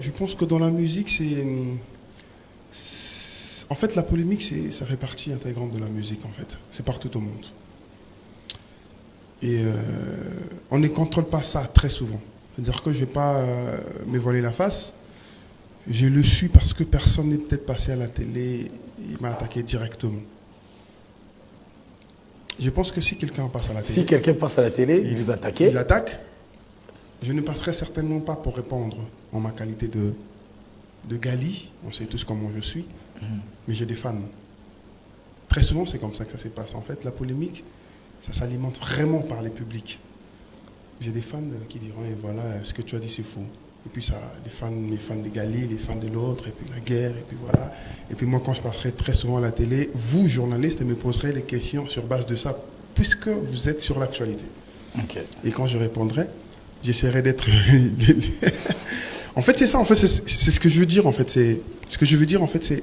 je pense que dans la musique, en fait, la polémique, ça fait partie intégrante de la musique, en fait. C'est partout au monde. Et on ne contrôle pas ça très souvent. C'est-à-dire que je ne vais pas me voiler la face. Je le suis parce que personne n'est peut-être passé à la télé, il m'a attaqué directement. Je pense que si quelqu'un passe à la télé... Si quelqu'un passe à la télé, il vous attaque. Il attaque. Je ne passerai certainement pas pour répondre en ma qualité de Gali. On sait tous comment je suis. Mais j'ai des fans. Très souvent, c'est comme ça que ça se passe. En fait, la polémique, ça s'alimente vraiment par les publics. J'ai des fans qui diront, et voilà, ce que tu as dit, c'est faux. Et puis ça, les fans de Gali, les fans de l'autre, et puis la guerre, et puis voilà. Et puis moi, quand je passerai très souvent à la télé, vous, journalistes, me poserez les questions sur base de ça, puisque vous êtes sur l'actualité. Okay. Et quand je répondrai, j'essaierai d'être... En fait, c'est ça, en fait, c'est ce que je veux dire, en fait. Ce que je veux dire, en fait, c'est...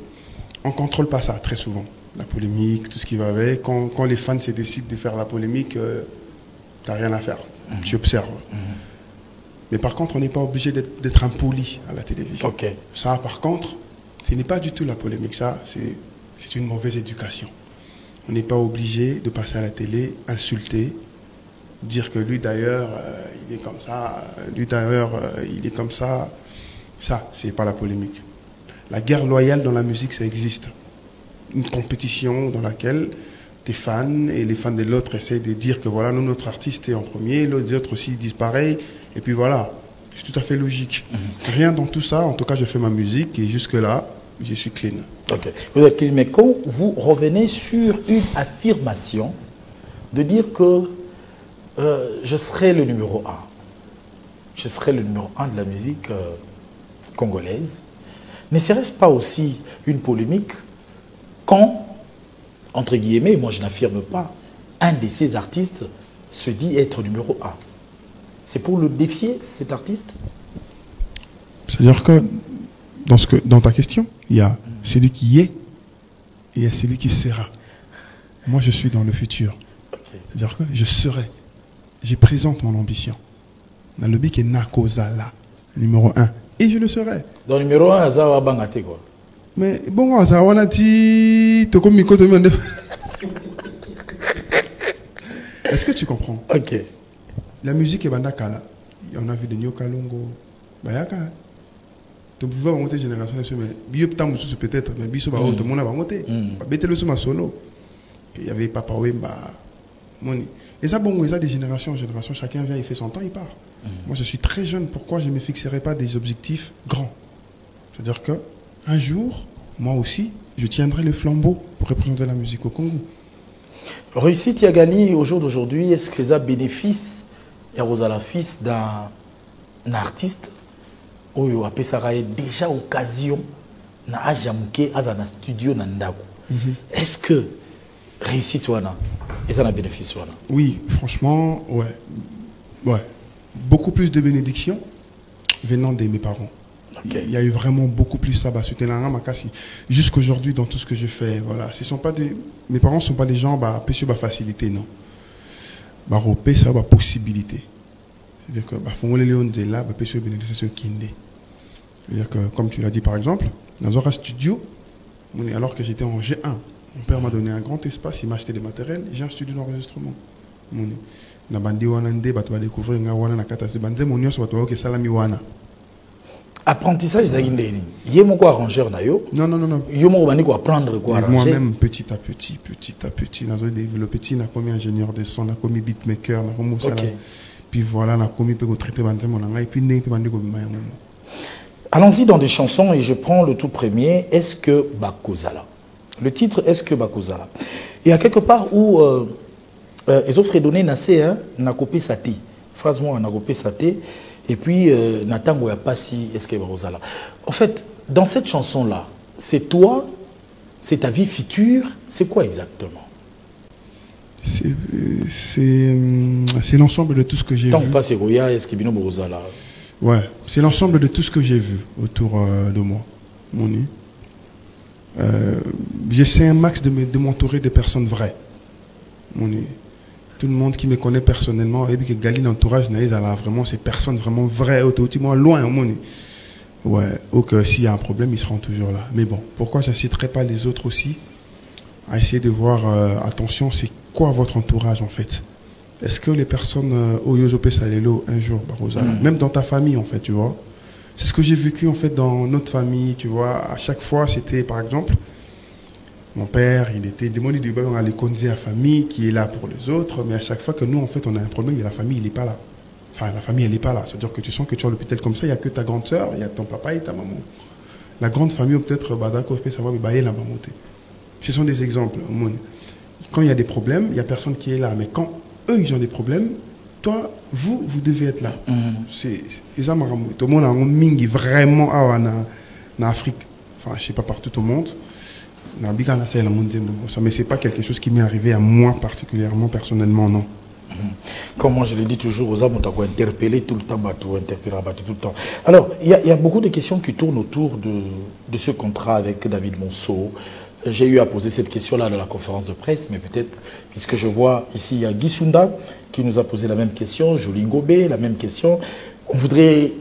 On ne contrôle pas ça, très souvent. La polémique, tout ce qui va avec. Quand les fans se décident de faire la polémique, tu n'as rien à faire. Tu observes. Mais par contre, on n'est pas obligé d'être impoli à la télévision. Okay. Ça, par contre, ce n'est pas du tout la polémique. Ça, c'est une mauvaise éducation. On n'est pas obligé de passer à la télé, insulter, dire que lui d'ailleurs, il est comme ça, lui d'ailleurs, il est comme ça. Ça, c'est pas la polémique. La guerre loyale dans la musique, ça existe. Une compétition dans laquelle tes fans et les fans de l'autre essaient de dire que voilà, nous, notre artiste est en premier, les autres aussi disent pareil, et puis voilà. C'est tout à fait logique. Rien dans tout ça, en tout cas, je fais ma musique et jusque-là, je suis clean. Ok. Vous êtes clean, mais quand vous revenez sur une affirmation de dire que je serai le numéro 1, je serai le numéro 1 de la musique congolaise, ne serait-ce pas aussi une polémique quand, entre guillemets, moi je n'affirme pas, un de ces artistes se dit être numéro 1? C'est pour le défier, cet artiste? C'est-à-dire que dans ta question, il y a celui qui est et il y a celui qui sera. Moi, je suis dans le futur. Okay. C'est-à-dire que je serai. Je présente mon ambition. Dans le but qui est Nakozala, numéro 1. Et je le serai. Dans le numéro 1, Azawa Bangate, quoi. Mais bon, Azawa Nati, Tokomiko, est-ce que tu comprends? Ok. La musique est bandakala. On a vu de Nyokalongo. Bayaka. Tu pouvais monter génération, mais Bioptam peut-être, mais Biso tout le monde a monté. Bête le soma solo. Il y avait Papa Wemba. Moni. Et ça, bon, ça, des générations en génération, chacun vient, il fait son temps, il part. Moi, je suis très jeune, pourquoi je ne me fixerai pas des objectifs grands? C'est-à-dire qu'un jour, moi aussi, je tiendrai le flambeau pour représenter la musique au Congo. Réussite Yagali, au jour d'aujourd'hui, est-ce que ça bénéfice et Rosala fils d'un artiste où a déjà occasion na ajamuke azana studio na ndako? Est-ce que réussite wana et ça a bénéfice wana? Oui, franchement, ouais. Beaucoup plus de bénédictions venant de mes parents. Okay. Il y a eu vraiment beaucoup plus ça. Jusqu'aujourd'hui, dans tout ce que je fais, voilà. Mes parents ne sont pas des gens qui ont facilité, non. Ils ça a possibilité. C'est-à-dire que c'est-à-dire que, comme tu l'as dit par exemple, dans un studio, alors que j'étais en G1, mon père m'a donné un grand espace, il m'a acheté des matériels, j'ai un studio d'enregistrement. Na bandi wana nde bato ba découvrir nga wana na katasi banze monyo so bato ke salami wana. Apprentissage za indeni. Yé moko arrangeur na yo? Non. Yo moko bandi ko apprendre ko arranger. Moi-même petit à petit na zo développer na comme ingénieur de son, na comme beatmaker, na comme ça. Puis voilà, na comme pe ko traiter banze monanga et puis ne pe bandi ko bimaya momo. Allons-y dans des chansons et je prends le tout premier, Est-ce que Bakozala? Le titre Est-ce que Bakozala? Il y a quelque part où ils offrent donné nassé na copé saté phrase moi na copé saté et puis natango ya pasi est-ce que Bakozala. En fait, dans cette chanson là, c'est toi, c'est ta vie future, c'est quoi exactement? C'est l'ensemble de tout ce que j'ai vu. Tant que pas c'est Roya, est-ce que Bino Bakozala? Ouais, c'est l'ensemble de tout ce que j'ai vu autour de moi, Moni. J'essaie un max de m'entourer de personnes vraies. Moni. Tout le monde qui me connaît personnellement, et puis que Gali l'entourage, vraiment ces personnes vraiment vraies, loin, Moni. Ouais, ou que s'il y a un problème, ils seront toujours là. Mais bon, pourquoi je n'inciterai pas les autres aussi à essayer de voir, attention, c'est quoi votre entourage en fait? Est-ce que les personnes au Yozope Salelo, un jour, Barosala, même dans ta famille en fait, tu vois? C'est ce que j'ai vécu en fait dans notre famille, tu vois? À chaque fois, c'était par exemple, mon père, il était démoni du bain, on allait conduire la famille qui est là pour les autres, mais à chaque fois que nous, en fait, on a un problème, et la famille, il n'est pas là. Enfin, la famille, elle n'est pas là. C'est-à-dire que tu sens que tu es à l'hôpital comme ça, il n'y a que ta grande sœur, il y a ton papa et ta maman. La grande famille, ou peut-être, d'accord, ça va, mais la maman. Ce sont des exemples. Quand il y a des problèmes, il n'y a personne qui est là. Mais quand eux, ils ont des problèmes, toi, vous devez être là. C'est ça, tout le monde a un mingi vraiment en Afrique. Enfin, je ne sais pas partout au monde. Mais ce n'est pas quelque chose qui m'est arrivé à moi particulièrement, personnellement, non. Comme moi je le dis toujours aux hommes, on doit interpeller tout le temps, interpeller tout le temps. Alors, il y a beaucoup de questions qui tournent autour de ce contrat avec David Monceau. J'ai eu à poser cette question-là dans la conférence de presse, mais peut-être, puisque je vois ici, il y a Guy Sunda qui nous a posé la même question, Jolie Ngobé, la même question. On voudrait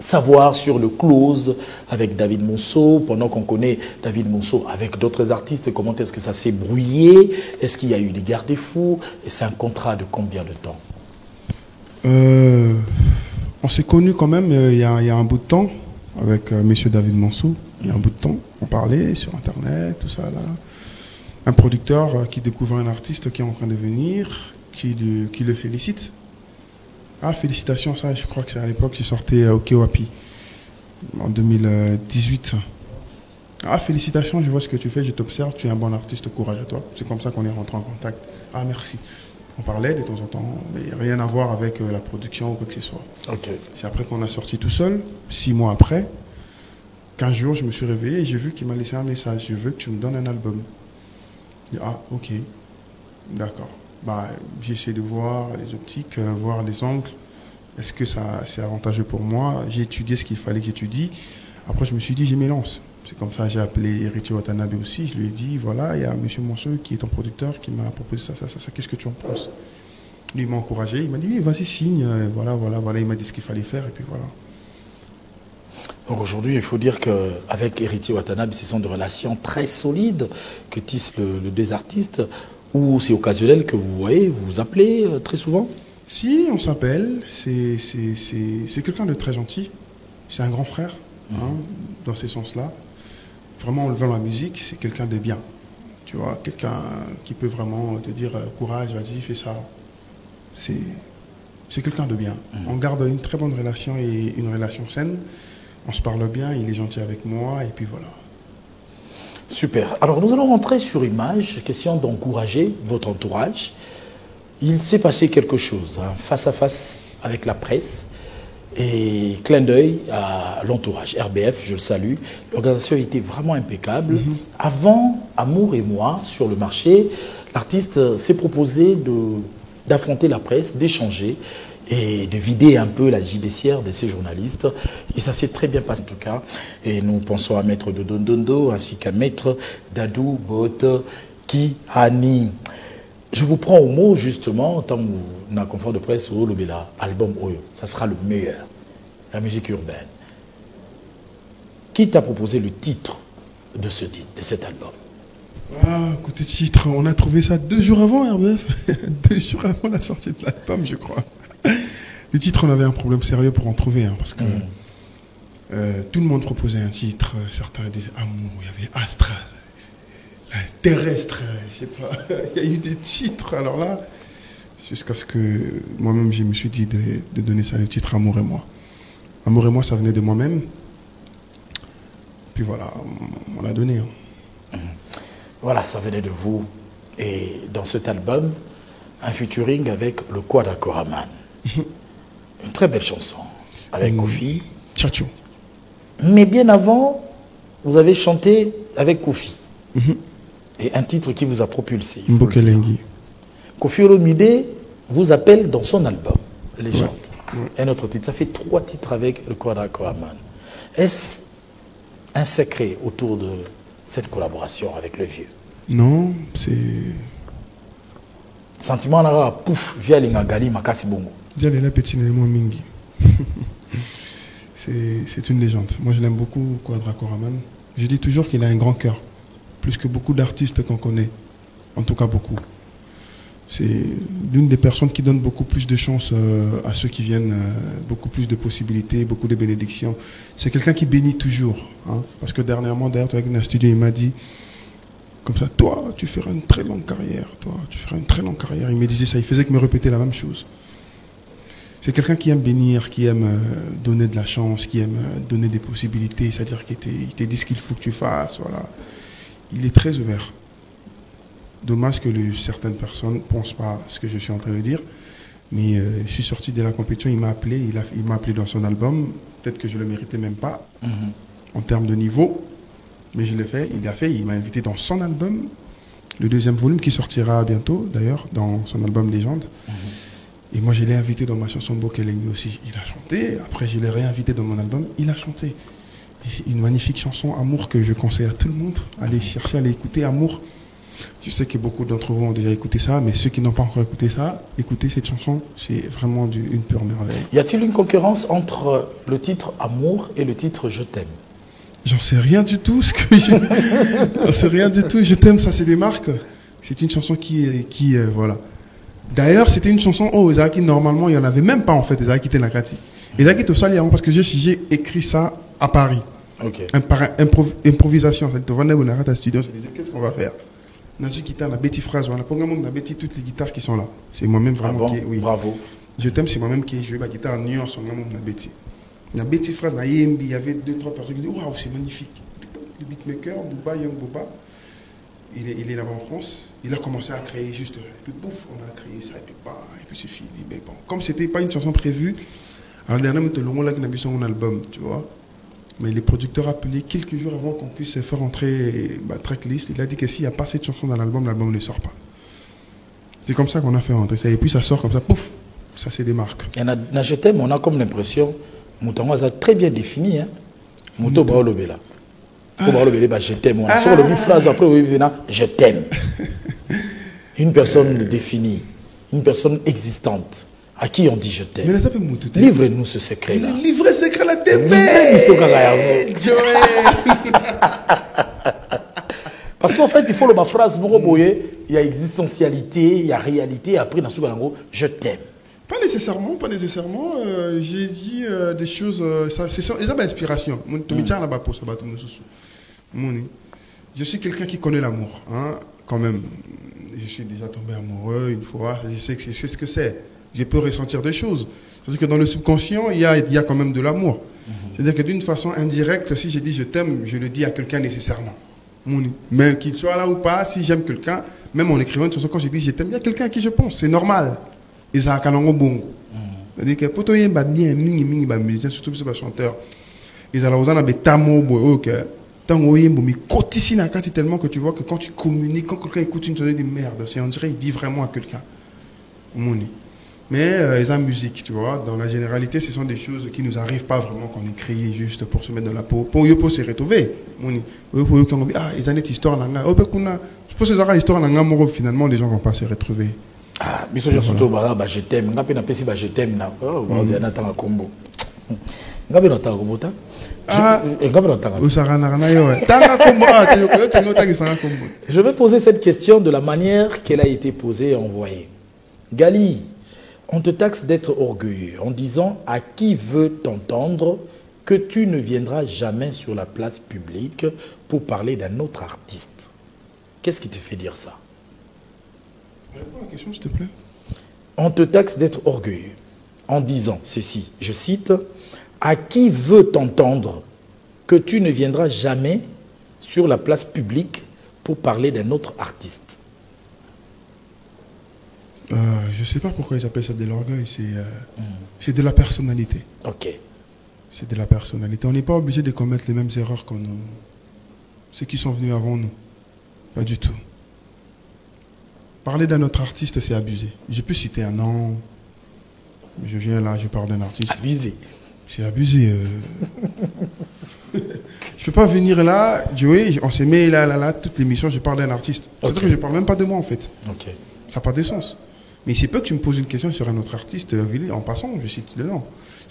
savoir sur le close avec David Monceau, pendant qu'on connaît David Monceau avec d'autres artistes, comment est-ce que ça s'est brouillé? Est-ce qu'il y a eu des garde-fous? Et c'est un contrat de combien de temps? On s'est connus quand même il y a un bout de temps avec monsieur David Monceau. Il y a un bout de temps, on parlait sur Internet, tout ça là. Un producteur qui découvre un artiste qui est en train de venir, qui le félicite. Ah, félicitations, ça, je crois que c'est à l'époque, j'ai sorti au Kewapi, en 2018. Ah, félicitations, je vois ce que tu fais, je t'observe, tu es un bon artiste, courage à toi. C'est comme ça qu'on est rentré en contact. Ah, merci. On parlait de temps en temps, mais rien à voir avec la production ou quoi que ce soit. Okay. C'est après qu'on a sorti tout seul, 6 mois après, 15 jours, je me suis réveillé et j'ai vu qu'il m'a laissé un message. Je veux que tu me donnes un album. Dit, ah, ok, d'accord. Bah, j'ai essayé de voir les optiques, voir les angles. Est-ce que c'est avantageux pour moi? J'ai étudié ce qu'il fallait que j'étudie. Après, je me suis dit, j'ai mes lances. C'est comme ça, j'ai appelé Héritier Watanabe aussi. Je lui ai dit, voilà, il y a M. Monceau qui est ton producteur qui m'a proposé ça. Qu'est-ce que tu en penses? Lui, il m'a encouragé. Il m'a dit, oui, vas-y, signe. Voilà. Il m'a dit ce qu'il fallait faire et puis voilà. Donc aujourd'hui, il faut dire qu'avec Héritier Watanabe, ce sont des relations très solides que tissent les deux artistes. Ou c'est occasionnel que vous voyez, vous vous appelez très souvent? Si, on s'appelle. C'est quelqu'un de très gentil. C'est un grand frère, dans ces sens-là. Vraiment, en levant la musique, c'est quelqu'un de bien. Tu vois, quelqu'un qui peut vraiment te dire courage, vas-y, fais ça. C'est quelqu'un de bien. On garde une très bonne relation et une relation saine. On se parle bien, il est gentil avec moi, et puis voilà. Super. Alors, nous allons rentrer sur image, question d'encourager votre entourage. Il s'est passé quelque chose, face à face avec la presse, et clin d'œil à l'entourage. RBF, je le salue. L'organisation a été vraiment impeccable. Avant Amour et moi, sur le marché, l'artiste s'est proposé d'affronter la presse, d'échanger et de vider un peu la gibecière de ces journalistes. Et ça s'est très bien passé en tout cas. Et nous pensons à Maître Dodondondo ainsi qu'à Maître Dadou Bot Kiani. Je vous prends au mot justement, tant qu'on a confort de presse au Lobela, album Oyo. Ça sera le meilleur, la musique urbaine. Qui t'a proposé le titre de cet album? Ah, côté titre, on a trouvé ça 2 jours avant RBF. 2 jours avant la sortie de l'album, je crois. Les titres, on avait un problème sérieux pour en trouver, parce que tout le monde proposait un titre. Certains disaient Amour, il y avait Astral, Terrestre, je sais pas. Il y a eu des titres, alors là, jusqu'à ce que moi-même, je me suis dit de donner ça, le titre Amour et moi. Amour et moi, ça venait de moi-même. Puis voilà, on l'a donné. Voilà, ça venait de vous. Et dans cet album, un featuring avec le Quad Akoraman. Une très belle chanson, avec Kofi. Tchatcho. Mais bien avant, vous avez chanté avec Kofi. Et un titre qui vous a propulsé. Mbokelengi. Kofi Olomide vous appelle dans son album, Légende. Ouais. Un autre titre. Ça fait 3 titres avec le Quad Akoraman. Est-ce un secret autour de cette collaboration avec le vieux? Non, c'est... Sentiment pouf via l'ingagali makasi bongo. Dialé la petite élément mingi. C'est une légende. Moi, je l'aime beaucoup, Quadra Koraman. Je dis toujours qu'il a un grand cœur, plus que beaucoup d'artistes qu'on connaît. En tout cas, beaucoup. C'est l'une des personnes qui donne beaucoup plus de chance à ceux qui viennent, beaucoup plus de possibilités, beaucoup de bénédictions. C'est quelqu'un qui bénit toujours. Hein, parce que dernièrement, d'ailleurs, avec un studio, il m'a dit, comme ça, toi, tu feras une très longue carrière. Toi, tu feras une très longue carrière. Il me disait ça, il faisait que me répéter la même chose. C'est quelqu'un qui aime bénir, qui aime donner de la chance, qui aime donner des possibilités. C'est-à-dire qu'il te dit ce qu'il faut que tu fasses. Voilà. Il est très ouvert. Dommage que certaines personnes ne pensent pas ce que je suis en train de dire. Mais je suis sorti de la compétition, il m'a appelé, il m'a appelé dans son album. Peut-être que je ne le méritais même pas en termes de niveau. Mais je l'ai fait, il m'a invité dans son album. Le deuxième volume qui sortira bientôt, d'ailleurs, dans son album Légende. Et moi, je l'ai invité dans ma chanson Bokelenge aussi. Il a chanté. Après, je l'ai réinvité dans mon album. Il a chanté. Et une magnifique chanson, Amour, que je conseille à tout le monde. Allez chercher, allez écouter Amour. Je sais que beaucoup d'entre vous ont déjà écouté ça, mais ceux qui n'ont pas encore écouté ça, écoutez cette chanson, c'est vraiment une pure merveille. Y a-t-il une concurrence entre le titre Amour et le titre Je t'aime? J'en sais rien du tout. J'en sais rien du tout. Je t'aime, ça c'est des marques. C'est une chanson voilà. D'ailleurs, c'était une chanson, Ezaki, normalement, il n'y en avait même pas en fait, Ezaki Tenakati. Ezaki Tosali, parce que j'ai écrit ça à Paris. Okay. Improvisation. Studio, je disais, qu'est-ce qu'on va faire? Nazi guitare, la Betty phrase, on a toutes les guitares qui sont là. C'est moi-même vraiment qui. Oui. Bravo. Je t'aime, c'est moi-même qui ai joué la guitare nuance, on a Betty. La Betty phrase, il y avait 2-3 personnes qui disaient, waouh, c'est magnifique. Le beatmaker, Booba, Young Booba, il est là-bas en France. Il a commencé à créer juste. Et puis, bouf, on a créé ça, et puis c'est fini. Mais bon, comme c'était pas une chanson prévue, alors dernièrement, on a mis son album, tu vois. Mais les producteurs appelaient quelques jours avant qu'on puisse faire entrer tracklist. Il a dit que s'il n'y a pas cette chanson dans l'album ne sort pas. C'est comme ça qu'on a fait entrer ça. Et puis ça sort comme ça, pouf, ça c'est des marques. Et dans Je t'aime, on a comme l'impression, Moutango a très bien défini. Hein? Mouto Baolobé là. Je t'aime. On sort le phrase après, je t'aime. Une personne définie, une personne existante. À qui on dit je t'aime? Livre-nous ce secret-là. Livre ce secret la TV. Parce qu'en fait, il faut le phrase, il y a existentialité, il y a réalité, après, dans ce cas-là, je t'aime. Pas nécessairement. J'ai dit des choses, c'est ça l'inspiration. Je suis quelqu'un qui connaît l'amour, hein, quand même. Je suis déjà tombé amoureux une fois, je sais ce que c'est. Je peux ressentir des choses. C'est-à-dire que dans le subconscient, il y a quand même de l'amour. C'est-à-dire que d'une façon indirecte, si je dis je t'aime, je le dis à quelqu'un nécessairement. Mais qu'il soit là ou pas, si j'aime quelqu'un, même en écrivant une chanson, quand je dis je t'aime, il y a quelqu'un à qui je pense. C'est normal. Et ça a Kalongo Bongo. C'est-à-dire que pour bien, musicien, surtout pour les chanteurs, ils ont des tamo, tellement que tu vois que quand tu communiques, quand quelqu'un écoute une chanson, il dit merde, on dirait qu'il dit vraiment à quelqu'un. Mais ils ont musique, tu vois. Dans la généralité, ce sont des choses qui nous arrivent pas vraiment qu'on écrit juste pour se mettre dans la peau. Pour se retrouver. Ils ont une histoire. Je pense que c'est histoire finalement, les gens vont pas se retrouver. Ah, mais surtout, je t'aime. Je t'aime. Je vais poser cette question de la manière qu'elle a été posée et envoyée. Gali, on te taxe d'être orgueilleux en disant à qui veut t'entendre que tu ne viendras jamais sur la place publique pour parler d'un autre artiste. Qu'est-ce qui te fait dire ça? Réponds à la question, s'il te plaît. On te taxe d'être orgueilleux en disant ceci, je cite, à qui veut t'entendre que tu ne viendras jamais sur la place publique pour parler d'un autre artiste. Je ne sais pas pourquoi ils appellent ça de l'orgueil, c'est de la personnalité. Ok. C'est de la personnalité. On n'est pas obligé de commettre les mêmes erreurs que ceux qui sont venus avant nous. Pas du tout. Parler d'un autre artiste, c'est abusé. Je peux citer un nom. Je viens là, je parle d'un artiste. Abusé. C'est abusé. Je peux pas venir là, Joey, on s'est mis là, toute l'émission, je parle d'un artiste. C'est-à-dire que je parle même pas de moi en fait. Ok. Ça n'a pas de sens. Mais c'est peu que tu me poses une question sur un autre artiste, en passant, je cite le nom.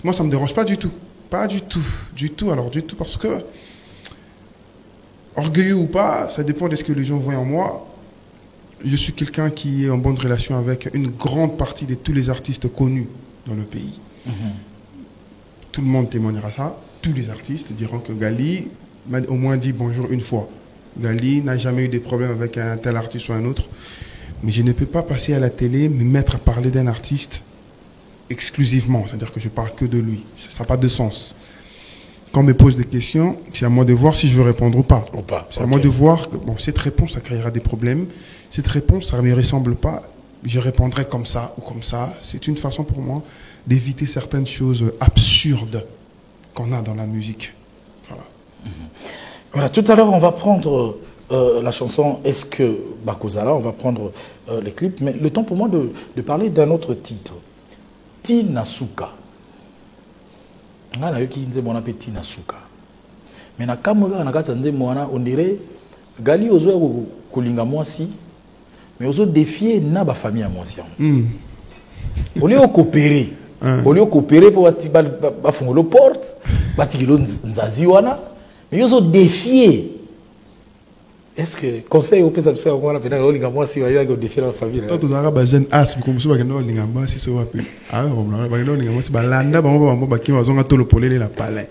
Moi, ça ne me dérange pas du tout. Pas du tout, alors du tout, parce que, orgueilleux ou pas, ça dépend de ce que les gens voient en moi. Je suis quelqu'un qui est en bonne relation avec une grande partie de tous les artistes connus dans le pays. Tout le monde témoignera ça. Tous les artistes diront que Gali m'a au moins dit bonjour une fois. Gali n'a jamais eu de problème avec un tel artiste ou un autre. Mais je ne peux pas passer à la télé, me mettre à parler d'un artiste exclusivement. C'est-à-dire que je parle que de lui. Ça n'a pas de sens. Quand on me pose des questions, c'est à moi de voir si je veux répondre ou pas. C'est à moi de voir que bon, cette réponse, ça créera des problèmes. Cette réponse, ça ne me ressemble pas. Je répondrai comme ça ou comme ça. C'est une façon pour moi d'éviter certaines choses absurdes qu'on a dans la musique. Voilà. Voilà, tout à l'heure, on va prendre la chanson Est-ce que Bakozala, on va prendre les clips, mais le temps pour moi de parler d'un autre titre. Tinasuka. On a eu qui dit mon appel Tinasuka. Mais na kamera na katsanze mwana on dirait Gali ozo kolinga mwasi mais ozo défier na ba famille à mwasi. Au lieu de coopérer, pour ba fungolo porte, ba tikilo nzazi wana, mais ozo défier. Est-ce que conseil au pesa pesa on a pena olinga mwasi wa yo défier la famille. Toi tu as ba jeune as comme ça ba kendo olinga mwasi so wapi. Ah on ba kendo olinga mwasi ba landa ba ba ki wazonga tolo polele la palais.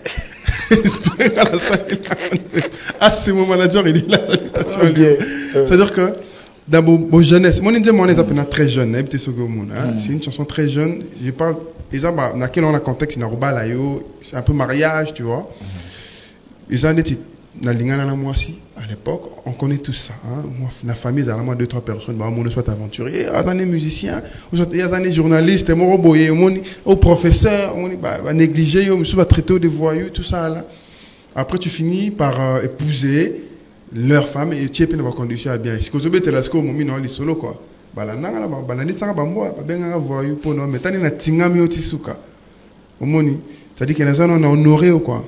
Ah, c'est mon manager, il dit la salutation. C'est-à-dire que dans mon jeunesse, mon indien, mon est très jeune, c'est une chanson très jeune. Je parle, exemple, dans quel on a contexte, c'est un peu mariage, tu vois. Ils ont dit, à l'époque, on connaît tout ça. La famille, il y a 2-3 personnes, on soit aventurier, il y a des musiciens, il y a des journalistes, au professeur, on négligé, on va traiter de voyous, tout ça là. Après, tu finis par épouser leur femme et tu es dans condition à bien. Si vous avez la score, vous avez solo quoi. C'est-à-dire qu'il y a on a honoré ou quoi.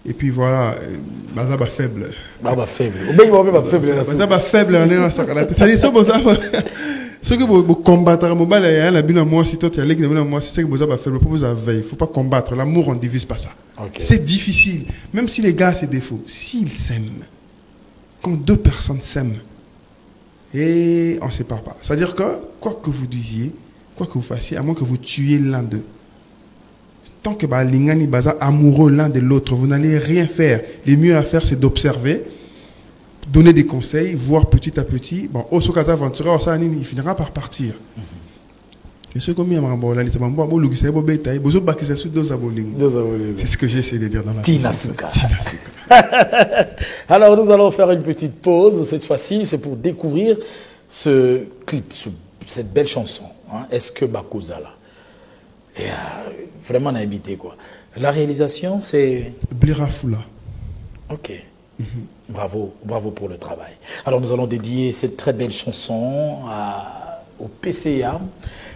Et puis voilà, bazaba faible. Bazaba faible. Bazaba faible, on est dans ça. C'est-à-dire ça, ce que vous combattre, c'est que vous avez faible, il ne faut pas combattre. L'amour, on ne divise pas ça. Okay. C'est difficile. Même si les gars, c'est défaut. S'ils s'aiment, quand 2 personnes s'aiment, et on ne sépare pas. C'est-à-dire que, quoi que vous disiez, quoi que vous fassiez, à moins que vous tuiez l'un d'eux, tant que l'ingani baza amoureux l'un de l'autre, vous n'allez rien faire. Le mieux à faire, c'est d'observer, donner des conseils, voir petit à petit. Bon, au Sokata Ventura, il finira par partir. C'est ce que j'essaie de dire dans la Tinasuka. Alors nous allons faire une petite pause. Cette fois-ci, c'est pour découvrir ce clip, cette belle chanson. Hein. Est-ce que Bakozala? Et vraiment, on a habité quoi. La réalisation, c'est Blira Fula. Ok. Bravo, bravo pour le travail. Alors nous allons dédier cette très belle chanson au PCA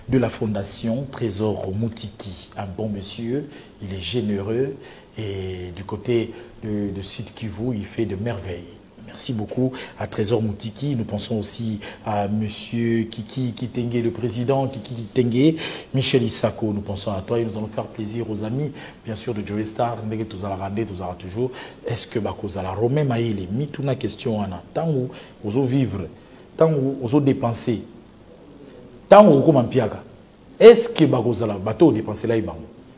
de la Fondation Trésor Moutiki. Un bon monsieur, il est généreux et du côté de Sud Kivu, il fait de merveilles. Merci beaucoup à Trésor Moutiki. Nous pensons aussi à monsieur Kiki Kitenge, le président Kiki Kitenge, Michel Isako. Nous pensons à toi et nous allons faire plaisir aux amis, bien sûr, de Joey Star. Tous allons rendre, tous allons toujours. Est-ce que Bakozala Romain Maïle, mis toute la question en tant où vous vivre, tant où vous dépenser, tant où vous piaga. Est-ce que Bakozala bateau dépenser là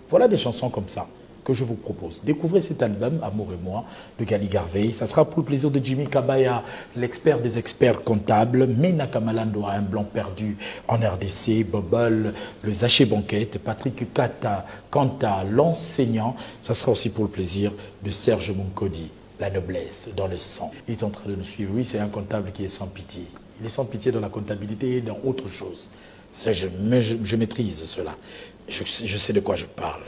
Voilà des chansons comme ça que je vous propose. Découvrez cet album, Amour et moi, de Gali Garvey. Ça sera pour le plaisir de Jimmy Kabaya, l'expert des experts comptables, Mena Kamalando a un blanc perdu en RDC, Bobol, le Zaché Banquette, Patrick Kanta, l'enseignant. Ça sera aussi pour le plaisir de Serge Moncodi, la noblesse dans le sang. Il est en train de nous suivre. Oui, c'est un comptable qui est sans pitié. Il est sans pitié dans la comptabilité et dans autre chose. Je maîtrise cela. Je sais de quoi je parle.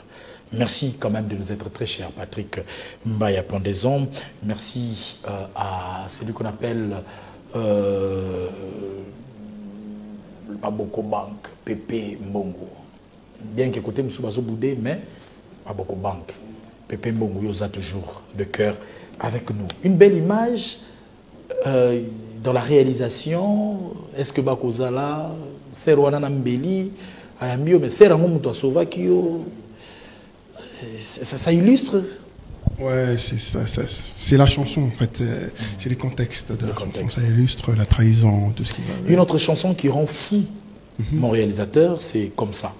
Merci quand même de nous être très chers, Patrick Mbaya Pendaison. Merci à celui qu'on appelle Maboko Bank, Pépé Mbongo. Bien que côté Moussoubazo Boudé, mais Maboko Bank, Pépé Mbongo, Yosa toujours de cœur avec nous. Une belle image dans la réalisation. Est-ce que Bakozala, Serwana Nambeli, Ayambio, mais Serango Moutouasova Kyo. Ça illustre. Ouais, c'est ça, c'est la chanson en fait, c'est les contextes de la chanson, ça illustre la trahison, tout ce qui va avec. Une autre chanson qui rend fou mon réalisateur, c'est Comme ça.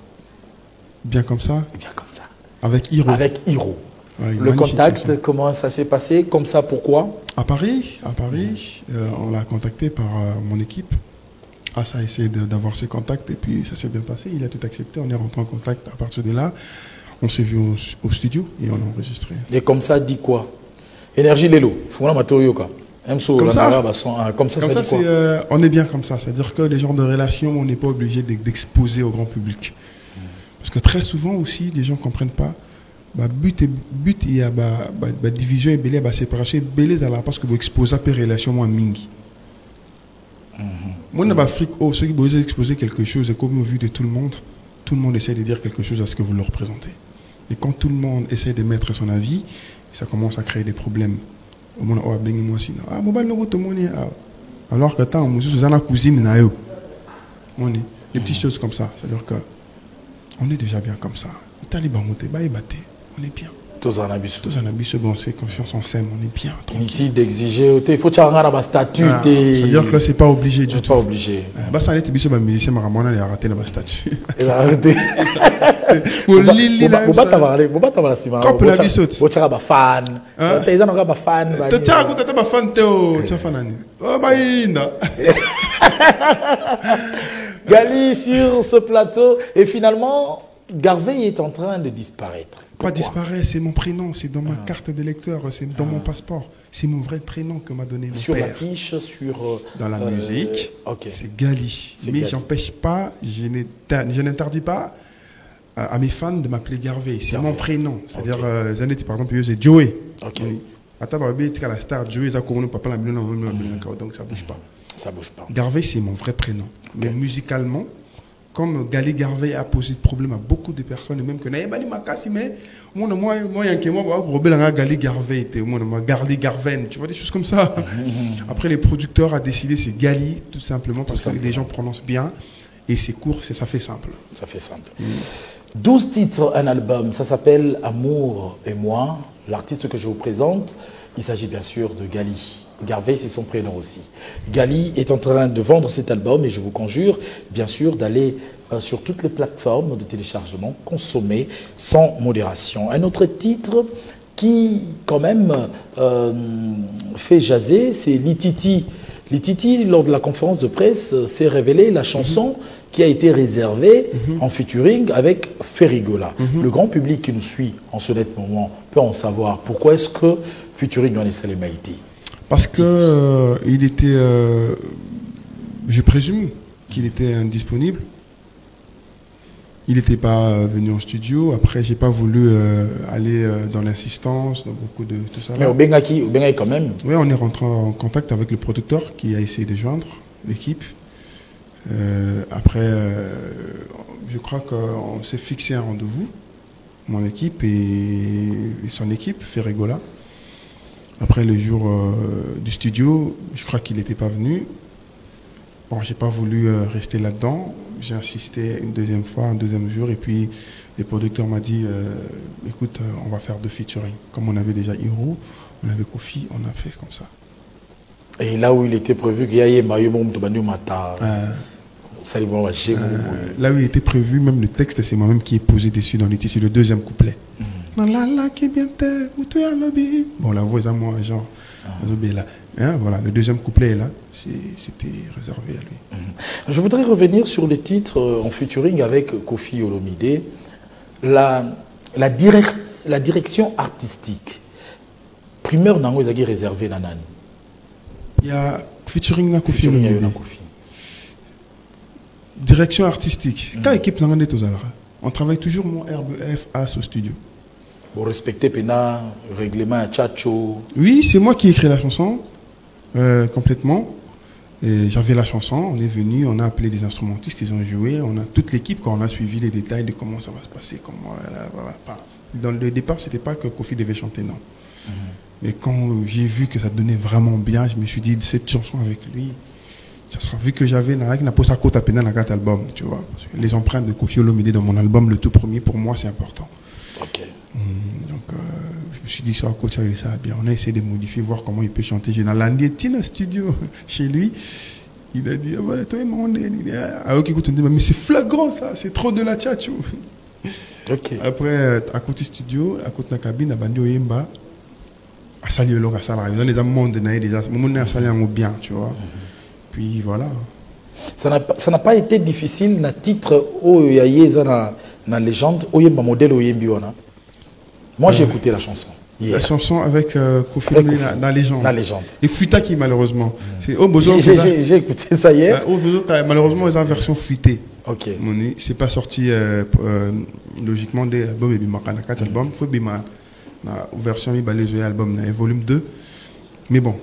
Bien comme ça. Bien comme ça. Avec Hiro. Avec Hiro. Ouais, le contact, comment ça s'est passé? Comme ça, pourquoi? À Paris, on l'a contacté par mon équipe. Ça a essayé d'avoir ses contacts et puis ça s'est bien passé. Il a tout accepté. On est rentré en contact. À partir de là, on s'est vu au studio et on a enregistré. Et comme ça, dit quoi? Énergie Lelo. Comme ça, comme ça, dit quoi? On est bien comme ça. C'est-à-dire que les genres de relations, on n'est pas obligé d'exposer au grand public. Parce que très souvent aussi, les gens ne comprennent pas. But il y a division et belé, séparation belé parce que vous exposez à relation moins mingi. Moi, dans l'Afrique, ceux qui veulent exposer quelque chose, et comme au vu de tout le monde essaie de dire quelque chose à ce que vous leur représentez. Et quand tout le monde essaie de mettre son avis, ça commence à créer des problèmes. Alors que tant on la cousine, des petites choses comme ça. C'est-à-dire que on est déjà bien comme ça. On est bien. Tous en abus, bon, c'est conscience, on s'aime, on est bien. Inutile d'exiger, il faut avoir un statut. C'est-à-dire que c'est pas obligé du tout. Pas obligé. Ça allait te dire que le musicien Maramona a raté le statut. Il a arrêté. Quand la vie saute. Tu as fan. Tu as fan. Gali sur ce plateau. Et finalement, Garvey est en train de disparaître. Pas disparaître, c'est mon prénom, c'est dans ma carte d'électeur, c'est dans mon passeport. C'est mon vrai prénom que m'a donné mon sur père. Sur l'affiche, dans la musique, c'est Gali. Mais j'empêche pas, je n'interdis pas à mes fans de m'appeler Garvey. C'est mon prénom. C'est-à-dire, par exemple, c'est Joey. La star Joey, donc ça bouge pas. Ça bouge pas. Garvey, c'est mon vrai prénom. Mais musicalement, comme Gali Garvey a posé de problème à beaucoup de personnes, et même que Gali Garvey était Garli Garven, tu vois, des choses comme ça. Après, les producteurs ont décidé c'est Gali, tout simplement, parce que les gens prononcent bien, et c'est court, ça fait simple. Ça fait simple. 12 titres, un album, ça s'appelle Amour et moi. L'artiste que je vous présente, il s'agit bien sûr de Gali. Garvey, c'est son prénom aussi. Gali est en train de vendre cet album et je vous conjure, bien sûr, d'aller sur toutes les plateformes de téléchargement, consommer sans modération. Un autre titre qui, quand même, fait jaser, c'est Lititi. Lititi, lors de la conférence de presse, s'est révélé la chanson qui a été réservée en featuring avec Ferrigola. Le grand public qui nous suit en ce net moment peut en savoir pourquoi est-ce que featuring Yohannes Salemaïti. Parce que il était, je présume qu'il était indisponible. Il n'était pas venu en studio. Après, j'ai pas voulu aller dans l'insistance, dans beaucoup de tout ça. Mais au Bengaki quand même. Oui, on est rentré en contact avec le producteur qui a essayé de joindre l'équipe. Après, je crois qu'on s'est fixé un rendez-vous, mon équipe et son équipe, Ferrigola. Après le jour du studio, je crois qu'il n'était pas venu. Bon, j'ai pas voulu rester là-dedans. J'ai insisté une deuxième fois, un deuxième jour, et puis le producteur m'a dit écoute, on va faire 2 featuring. Comme on avait déjà Hiro, on avait Kofi, on a fait comme ça. Et là où il était prévu qu'il y ait Mario Moutoubani Mata, là où il était prévu, même le texte, c'est moi-même qui ai posé dessus dans les titres, c'est le deuxième couplet. Bon, la voix est à moi, genre. Voilà, le deuxième couplet est là, c'était réservé à lui. Je voudrais revenir sur les titres en featuring avec Kofi Olomide. La direction artistique, primeur Nango Ezagi réservé Nanani. Il y a featuring na Kofi Olomide. Direction artistique. Quand l'équipe Nango est aux Alara, on travaille toujours mon RBF à ce studio. Vous respectez Pena, règlement à Tchatcho. Oui, c'est moi qui ai écrit la chanson complètement. J'avais la chanson, on est venu, on a appelé des instrumentistes, ils ont joué, on a toute l'équipe quand on a suivi les détails de comment ça va se passer. Dans le départ, c'était pas que Kofi devait chanter, non. Mais quand j'ai vu que ça donnait vraiment bien, je me suis dit cette chanson avec lui, ça sera vu que j'avais na posa kota Pena na 4 albums, tu vois. Parce que les empreintes de Kofi Olomide dans mon album, le tout premier, pour moi, c'est important. Ok. Donc, je me suis dit, ça, coach, ça bien. On a essayé de modifier, voir comment il peut chanter. J'ai dans l'Andietine studio chez lui. Il a dit, ah, voilà, toi, ok, écoute, mais c'est flagrant, ça. C'est trop de la tchatchou. Ok. Après, à côté studio, à côté de la cabine, à Bandi Oyemba, à Saliolo, à Salara. Il y a des amants de Naï, des amants de Salian bien, tu vois. Puis voilà. Ça n'a pas été difficile, na titre, oh, il y a na légende, Oyemba modèle Oyembi, moi, j'ai écouté la chanson. La chanson avec Kofi dans Légende. La Légende. Et Fuitaki, malheureusement. J'ai écouté ça hier. Malheureusement, ils ont une version fuitée. Ok. C'est pas sorti logiquement des albums et bimaka na 4 albums. Faut bima na version mi balé album na volume 2. Mais bon,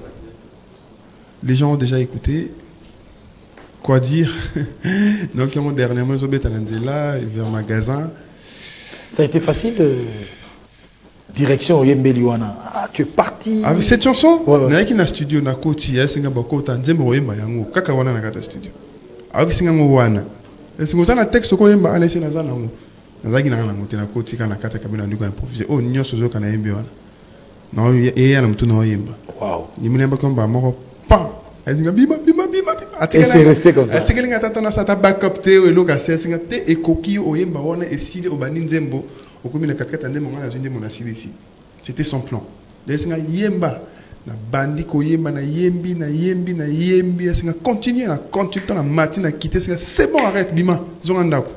les gens ont déjà écouté. Quoi dire? Donc, dernièrement, ils ont été là, vers magasin. Ça a été facile direction Oyembe Liwana. Ah, tu es parti. Avec cette chanson, ouais. Naïki na studio na koti ya singa bakota nzembo Oyemba yango kaka wana na kata studio. Avec singa ngwana. Et singa na texte ko Oyemba ana sina zana ngo. Nazaki na ngo te na koti kana kata kabina ndiko improviser. Oh nyoso zo kana yembe wana. Na ya na mtu na Oyemba. Wow. Ni mnemba komba moko pa. Et singa bima. Et c'est resté comme ça. Atikeli ngata tana sa ta backup te we loka singa te e koki Oyemba wana e sili obani nzembo. C'était son plan. Yemba na bandi ko yemba na yembi continue na continue na matin quitter c'est bon arrête bima zonganda ko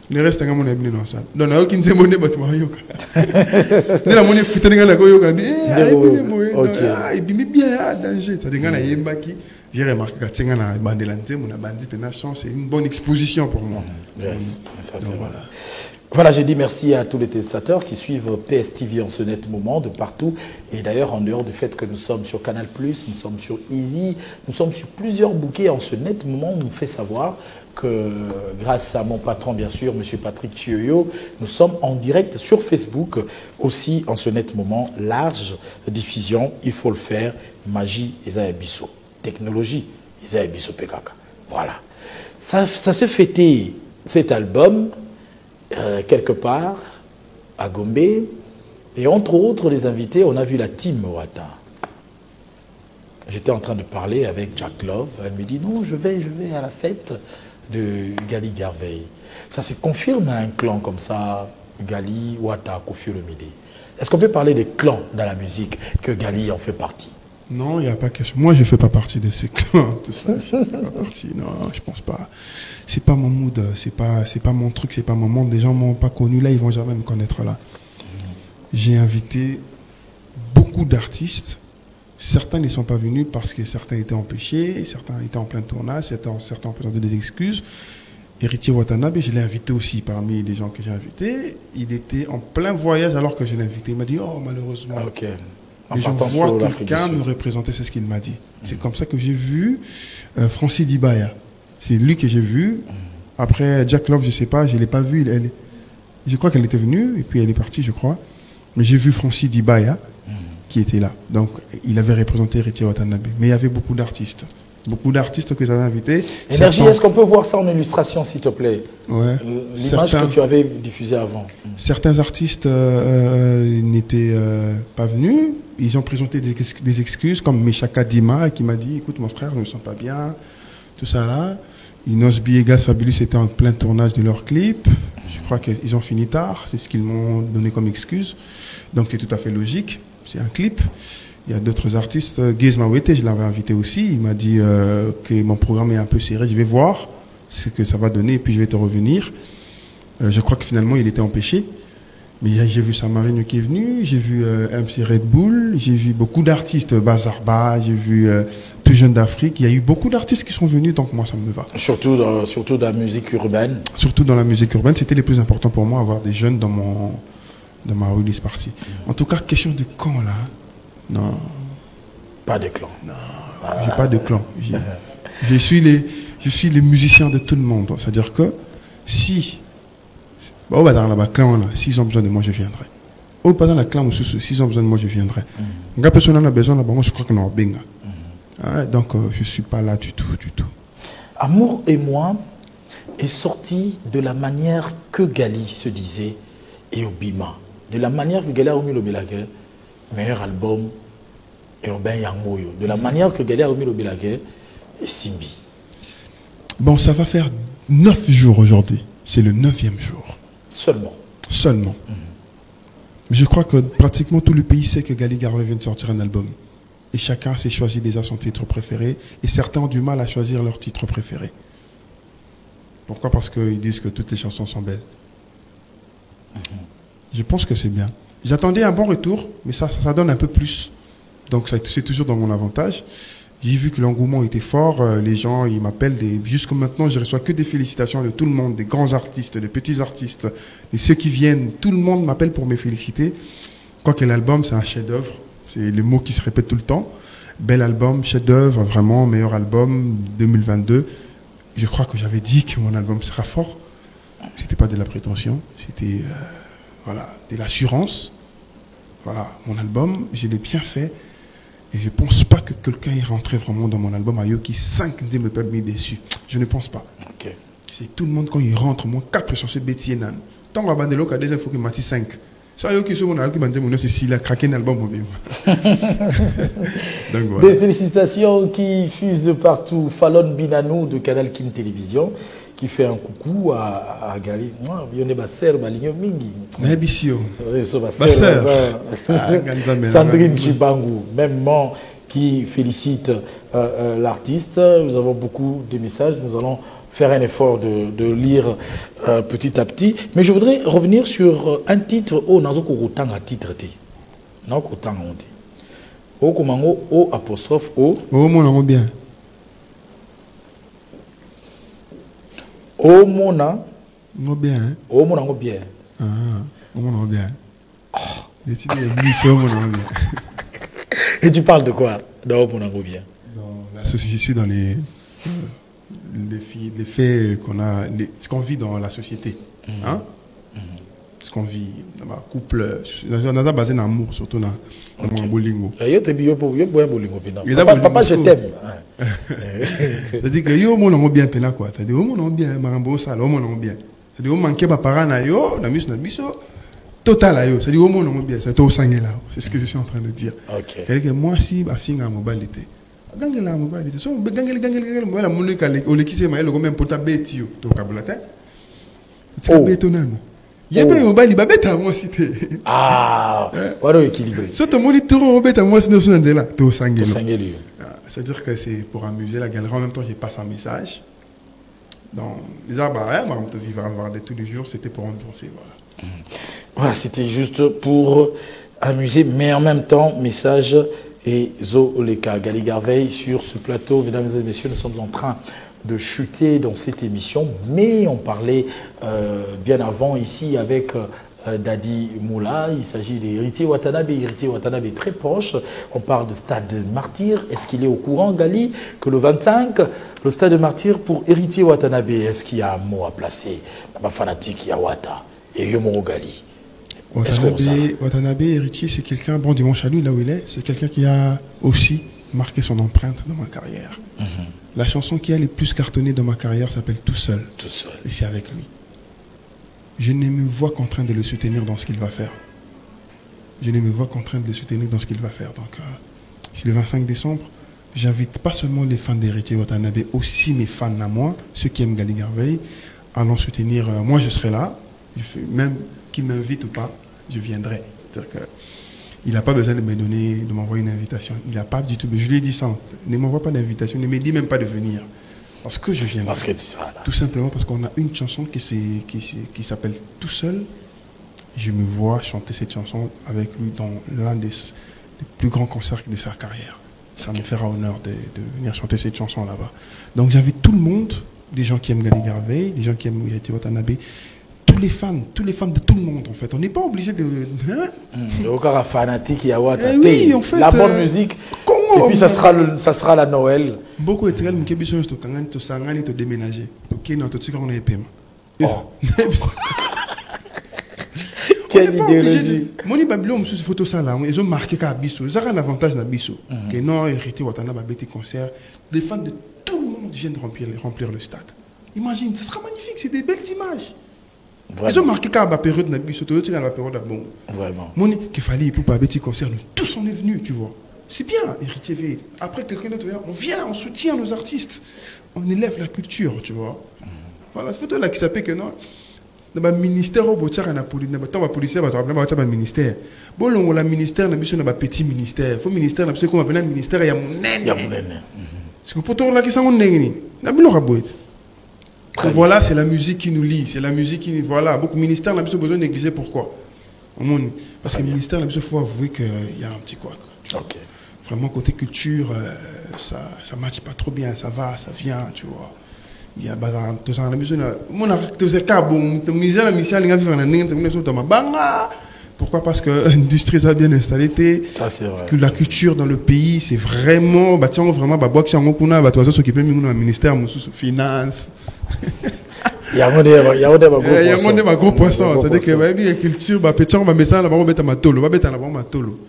le reste nga mona bino ça donc na okinze monde bato yoka ne la mona futenga na ko yoka bimi bien danger ça dinga na yemba ki j'ai remarqué que tsenga na bandi la nzembo na bandi pena chance c'est une bonne exposition pour moi. Yes, ça c'est voilà. Voilà, j'ai dit merci à tous les téléspectateurs qui suivent PSTV en ce net moment de partout. Et d'ailleurs, en dehors du fait que nous sommes sur Canal+, nous sommes sur Easy, nous sommes sur plusieurs bouquets en ce net moment. On nous fait savoir que grâce à mon patron, bien sûr, M. Patrick Chioyo, nous sommes en direct sur Facebook. Aussi, en ce net moment, large diffusion, il faut le faire. Magie, Isaïe Bissot. Technologie, Isaïe Bissot Pekaka. Voilà. Ça s'est fêté, cet album, quelque part à Gombe, et entre autres les invités, on a vu la team Wata. J'étais en train de parler avec Jack Love, elle me dit non, je vais à la fête de Gali Garvey. Ça se confirme à un clan comme ça, Gali, Wata, Kofi Olomide. Est-ce qu'on peut parler des clans dans la musique, que Gali en fait partie? Non, il n'y a pas question. Moi, je ne fais pas partie de ces clans, tout ça. Je ne fais pas partie. Non, je pense pas. C'est pas mon mood, c'est pas mon truc, c'est pas mon monde. Les gens m'ont pas connu là, ils vont jamais me connaître là. J'ai invité beaucoup d'artistes. Certains ne sont pas venus parce que certains étaient empêchés, certains étaient en plein tournage, certains ont présenté des excuses. Héritier Watanabe, je l'ai invité aussi parmi les gens que j'ai invités. Il était en plein voyage alors que je l'ai invité. Il m'a dit, oh, malheureusement. Ok. Les gens voient quelqu'un me représenter, c'est ce qu'il m'a dit. C'est comme ça que j'ai vu Francis Dibaya. C'est lui que j'ai vu. Après, Jack Love, je sais pas, je l'ai pas vu. Je crois qu'elle était venue, et puis elle est partie, je crois. Mais j'ai vu Francis Dibaya, qui était là. Donc, il avait représenté Héritier Watanabe. Mais il y avait beaucoup d'artistes. Beaucoup d'artistes que j'avais invités. Énergie, est-ce qu'on peut voir ça en illustration, s'il te plaît? Ouais. L'image que tu avais diffusée avant. Certains artistes n'étaient pas venus. Ils ont présenté des excuses, comme Meshaka Dima, qui m'a dit, écoute, mon frère, je ne me sens pas bien, tout ça là. Inosbi et Gaz Fabulous étaient en plein tournage de leur clip. Je crois qu'ils ont fini tard, c'est ce qu'ils m'ont donné comme excuse. Donc c'est tout à fait logique, c'est un clip. Il y a d'autres artistes, Gaze Mawete, je l'avais invité aussi, il m'a dit que mon programme est un peu serré, je vais voir ce que ça va donner et puis je vais te revenir. Je crois que finalement il était empêché. Mais j'ai vu Samarino qui est venu, j'ai vu MC Red Bull, j'ai vu beaucoup d'artistes, Bazarba, j'ai vu Plus Jeune d'Afrique. Il y a eu beaucoup d'artistes qui sont venus, donc moi ça me va. Surtout dans la musique urbaine. Surtout dans la musique urbaine, c'était le plus important pour moi, avoir des jeunes dans ma release party. En tout cas, question de clan là, non. Pas de clan. Non, j'ai pas de clan. Je suis les musiciens de tout le monde. C'est-à-dire que si dans la clan là, s'ils ont besoin de moi, je viendrai. Ou pas dans la clan, s'ils ont besoin de moi, je viendrai. Quand personne n'a besoin là, moi je crois qu'on a benga. Donc je suis pas là du tout. Amour et moi est sorti de la manière que Gali se disait et Obima. de la manière que Galère Omi Lobelake, meilleur album urbain Yangoyo, de la manière que Galère Omi Lobelake et Simbi. Bon, ça va faire 9 jours aujourd'hui. C'est le 9e jour. Seulement. Seulement. Je crois que pratiquement tout le pays sait que Gali Garvey vient de sortir un album. Et chacun s'est choisi déjà son titre préféré. Et certains ont du mal à choisir leur titre préféré. Pourquoi? Parce qu'ils disent que toutes les chansons sont belles. Je pense que c'est bien. J'attendais un bon retour, mais ça donne un peu plus. Donc c'est toujours dans mon avantage. J'ai vu que l'engouement était fort. Les gens, ils m'appellent. Jusqu'à maintenant, je reçois que des félicitations de tout le monde, des grands artistes, des petits artistes, et ceux qui viennent. Tout le monde m'appelle pour me féliciter. Quoique l'album, c'est un chef-d'œuvre. C'est le mot qui se répète tout le temps. Bel album, chef-d'œuvre, vraiment meilleur album 2022. Je crois que j'avais dit que mon album sera fort. C'était pas de la prétention, c'était voilà, de l'assurance. Voilà, mon album, je l'ai bien fait. Et je ne pense pas que quelqu'un est rentré vraiment dans mon album à Yoki 5 me peut me déçu. Je ne pense pas. Okay. C'est tout le monde quand il rentre, moi 4 chansons bêtises. Tant qu'on va de l'autre, il faut que Mati 5. Ça Yoki sur mon album, c'est s'il a craqué un album. Donc voilà. Des félicitations qui fusent de partout. Fallon Binanou de Canal Kin Télévision qui fait un coucou à Gali. Il y a des basseurs, Baligno Mingi. Sandrine Chibangou, même moi, qui félicite l'artiste. Nous avons beaucoup de messages. Nous allons faire un effort de lire petit à petit. Mais je voudrais revenir sur un titre. Oh, n'a autant à titre. N'a autant on dit. Oh, comment O apostrophe O. Oh, mon bien. Oh mona, bien. Hein? Oh mona bien. Ah, oh mona bien. Et tu parles de quoi dans mona bien? Je suis dans les faits qu'on a, ce qu'on vit dans la société, hein? Ce qu'on vit dans ma couple, on a basé dans l'amour surtout dans mon bolingo. Papa, je t'aime. C'est-à-dire que yo mon bien pena quoi. C'est-à-dire mon bien marambo ça, mon bien. C'est-à-dire on manquait pas parents na yo, na miso total yo. C'est-à-dire mon bien, c'est au sangé là. C'est ce que je suis en train de dire. OK. C'est-à-dire que moi si ba finga mobilité. Gangela mobilité. So gangela moi la monika o le kise ma le même pota betio to kabulata. Tu as bétonano. Yebe mobile babeta moi cité. Ah, voilà équilibré. So to moni tour beta moi sino sunandela to sangé. Sangé. C'est-à-dire que c'est pour amuser la galerie. En même temps, je passe un message. Donc, les arbres, on te vivre avoir tous les jours, c'était pour ambiancer. Voilà, voilà c'était juste pour amuser, mais en même temps, message et Zo Oleka, Gali Garvey sur ce plateau. Mesdames et messieurs, nous sommes en train de chuter dans cette émission, mais on parlait bien avant ici avec Dadi Moula. Il s'agit d'Héritier Watanabe. Héritier Watanabe est très proche. On parle de Stade Martyr. Est-ce qu'il est au courant, Gali, que le 25, le Stade Martyr pour Héritier Watanabe, est-ce qu'il y a un mot à placer dans ma fanatique Yawata et Yomoro Gali? Watanabe, Héritier, c'est quelqu'un, bon dimanche à lui, là où il est, c'est quelqu'un qui a aussi marqué son empreinte dans ma carrière. La chanson qui a le plus cartonné dans ma carrière s'appelle Tout seul. Tout seul. Et c'est avec lui. Je ne me vois qu'en train de le soutenir dans ce qu'il va faire. Je ne me vois qu'en train de le soutenir dans ce qu'il va faire. Donc, c'est le 25 décembre. J'invite pas seulement les fans d'Héritier Watanabe, aussi mes fans à moi, ceux qui aiment Gali Garvey, allons soutenir. Moi, je serai là. Même qu'il m'invite ou pas, je viendrai. C'est-à-dire que il n'a pas besoin de me donner, de m'envoyer une invitation. Il n'a pas du tout. Je lui ai dit ça. Ne m'envoie pas d'invitation. Ne me dis même pas de venir. Parce que je viendrai. Parce que tu seras là. Tout simplement parce qu'on a une chanson qui s'appelle Tout seul. Je me vois chanter cette chanson avec lui dans l'un des plus grands concerts de sa carrière. Ça me fera honneur de venir chanter cette chanson là-bas. Donc j'invite tout le monde, des gens qui aiment Gali Garvey, des gens qui aiment Héritier Watanabe, tous les fans de tout le monde en fait. On n'est pas obligé de... Hein? Fanatique, oui, en fait, la bonne musique. Et puis ça sera la Noël. Beaucoup de gens qui ont déménagé. Ok, non, tout de suite on est paiement. Quelle idéologie. Moni Babylon, sur photo ça là, ils ont marqué qu'à Bissou. Ils ont un avantage dans Bissou. Que non, Héritier Watanabe a été concert. Les fans de tout le monde viennent remplir le stade. Imagine, ce sera magnifique, c'est des belles images. Ils ont marqué qu'à la période de la période bon. Vraiment. Mon qu'il fallait pour pas petit concert, nous tous on est venus, tu vois. C'est bien, Héritier V. Après quelqu'un d'autre, on vient, on soutient nos artistes, on élève la culture, tu vois. Voilà, c'est là qui s'appelle que non. Dans le ministère au bout de la police, dans le policier, dans le ministère. Bon, le ministère, on a besoin d'un petit ministère. Il faut ministère, on a besoin d'un ministère, il y a mon nègre. C'est que pour tout le monde qui s'en est, voilà, c'est la musique qui nous lie, c'est la musique qui. Voilà, beaucoup de ministères, on a besoin de négliger pourquoi. Parce que le ministère, on a besoin, il faut avouer qu'il y a un petit quoi. Ok. Vraiment, côté culture, ça ne matche pas trop bien, ça va, ça vient, tu vois. Il y a tout ça, on a besoin de. Mon arrêt, cas, bon, misère, la mission, elle vivre en pourquoi? Parce que l'industrie a bien installé, que la culture dans le pays, c'est vraiment, bah tiens, vraiment, bah boire que c'est un gros bah toi, s'occuper du ministère, sous finance. Il y a un gros poisson. C'est-à-dire que la culture, bah petit, on va mettre ça là-bas, on va mettre ma tolo, on va mettre là-bas ma tolo.